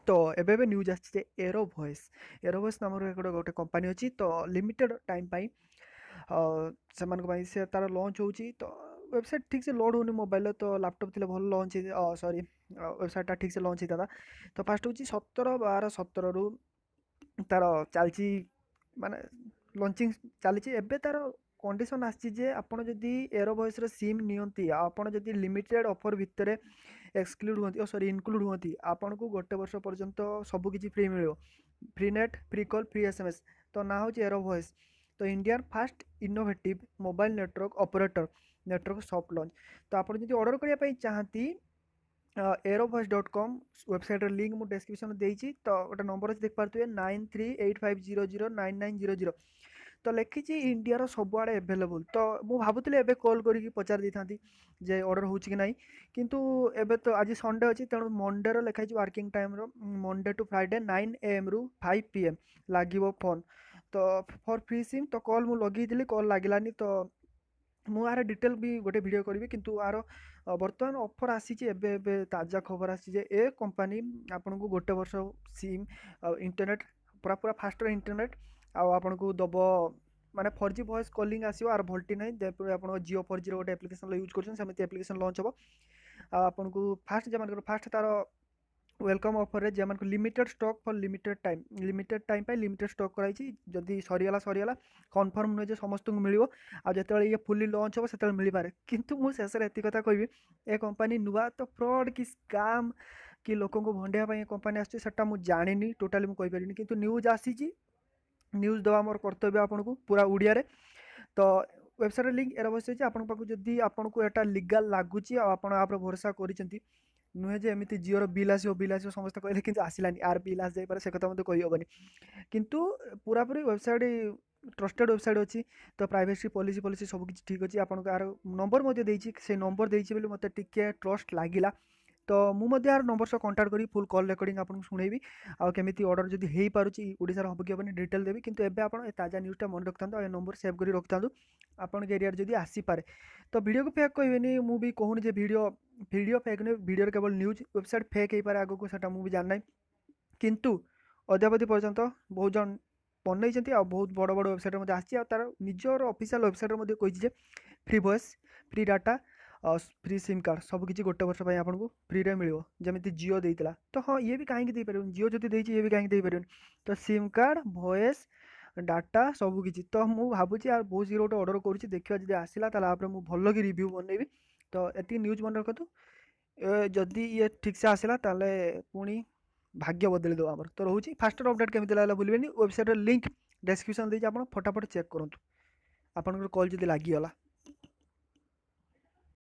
तो एबे न्यूज आसी एरो वॉइस नाम गोटे कंपनी अच्छी तो लिमिटेड टाइम से तार लॉन्च होची तो वेबसाइट ठीक से लोड होनी मोबाइल तो लैपटॉप थे भल लॉन्च सॉरी वेबसाइटा ठीक से लॉन्च होता था तो फास्ट हूँ 17/12/17 रु तार चलची माने लॉन्चिंग चली एबे तार कंडीशन आसी जे आपण जदि एरो वॉइस सिम नियंती आपण जदि लिमिटेड ऑफर भितर एक्सक्लूड हुआ सॉरी इनक्लूड हुआ आपन को गोटे वर्ष पर्यंत सबकि फ्री मिल free net free call free SMS तो ना हूँ एरो वॉइस तो इंडियार fast innovative mobile network operator network soft launch तो आप ऑर्डर करने चाहती AEROVOYCE.com वेबसाइट लिंक मुझे डिस्क्रिप्शन देती तो गोटे नंबर अच्छे देखिए 9385009900 तो लिखी इंडिया सबुआड़े एभेलेबुल तो मुझे भावुली एवं कॉल करके पचार दी था जे ऑर्डर हो कि ना किंतु एबे तो आज संडे अच्छी तेणु मंडे लिखाई working time Monday to Friday 9 AM रु 5 PM लगे फोन तो फॉर फ्री सिम तो कॉल मुझे लगे कॉल लगिलानी तो ମୁଁ ଆର ଡିଟେଲ୍ ବି ଗୋଟେ ଭିଡ଼ିଓ କରିବି କିନ୍ତୁ ଆର ବର୍ତ୍ତମାନ ଅଫର୍ ଆସିଛି ଏବେ ତାଜା ଖବର ଆସିଛି ଯେ ଏ କମ୍ପାନୀ ଆପଣଙ୍କୁ ଗୋଟେ ବର୍ଷ ସିମ୍ ଇଣ୍ଟରନେଟ୍ ପୁରା ଫାଷ୍ଟର ଇଣ୍ଟରନେଟ୍ ଆଉ ଆପଣଙ୍କୁ ଦେବ ମାନେ 4G ଭଏସ୍ କଲିଂ ଆସିବ ଆର ଭଲ୍ଟି ନାହିଁ ଯେପରି ଆପଣ ଜିଓ 4Gର ଗୋଟେ ଆପ୍ଲିକେସନ୍ ୟୁଜ୍ କରୁଛନ୍ତି ସେମିତି ଆପ୍ଲିକେସନ୍ ଲଞ୍ଚ ହେବ ଆଉ ଆପଣଙ୍କୁ ଫାଷ୍ଟ ଯେମାନଙ୍କର ଫାଷ୍ଟ ତାର वेलकम ऑफर रे जेमान को limited stock for limited time पे लिमिटेड स्टॉक कराई जदि सरीगला कन्फर्म नुहे समस्त को मिल आते ये फुली लॉन्च हो से मिल पारे किंतु मुझे शेष एति कथा कहबी ए कंपनी नुआ तो फ्रॉड कि स्कैम कि लोक भंडिया कंपनी आसटा मुझे जानी टोटाली मुझे कहीपरि किंतु न्यूज आसी न्यूज देवा मोर कर्तव्य आपन को पूरा उड़िया रे तो वेबसाइट लिंक एरोवॉइस अच्छी आपन पाक जदि आपन को एटा लीगल लगुच आप भरोसा कर नुहे जे एमती जिओर बिल आसो समस्त कहले कि आसलानी आर बिल आस जाए से कथा मत कहीहबनी किंतु पूरापूरी वेबसाइट ट्रस्टेड वेबसाइट अच्छी तो प्राइवेसी पॉलिसी सब किसी ठीक अच्छी आपन यार नंबर से नंबर देती मत टिके ट्रस्ट लगिला तो मुझे यार नंबर सह कंटाक्ट करी फुल कॉल रेकर्डिंग आपको शुणेबी आउ केमी ऑर्डर जब हो पार्टी ओडार हम कि हेनी डिटेल देवी किंतु एबे आपन ताजा न्यूज़टा मन रखता ए नंबर सेव कर रखता आपन एरिया जब आसीपे तो वीडियो को फेक कहबेनी मुझे कहूनी जे वीडियो फेक नहीं वीडियो केवल न्यूज वेबसाइट फेक हो पारे आगक से मुझे जानना किंतु अद्यावधि पर्यंत बहुत जन बनई आ बहुत बड़ बड़ वेबसाइट आसी तार निजर ऑफिशियल वेबसाइट कही free voice free data free SIM card सबकि गोटे वर्ष आपको फ्री रे मिल जमी जिओ देता तो हाँ ये भी कहीं पार जिओ जब देती ये भी कहीं पार तो सिम कार्ड वॉइस डाटा सबकि तो मुझे भावुँ यार बहुत शीघ्र गोटे ऑर्डर करुँच देखा जब आसला मुझे भल कि रिव्यू बनैबी तो ये न्यूज मन रखु जदि ये ठीक से आसला पुणी भाग्य बदल देव आमर तो रोचे फास्टर अपडेट केमी लगा भूलें वेबसाइट लिंक डिस्क्रिप्शन देती आप फटाफट चेक करूँ आपन कॉल जब लगिगला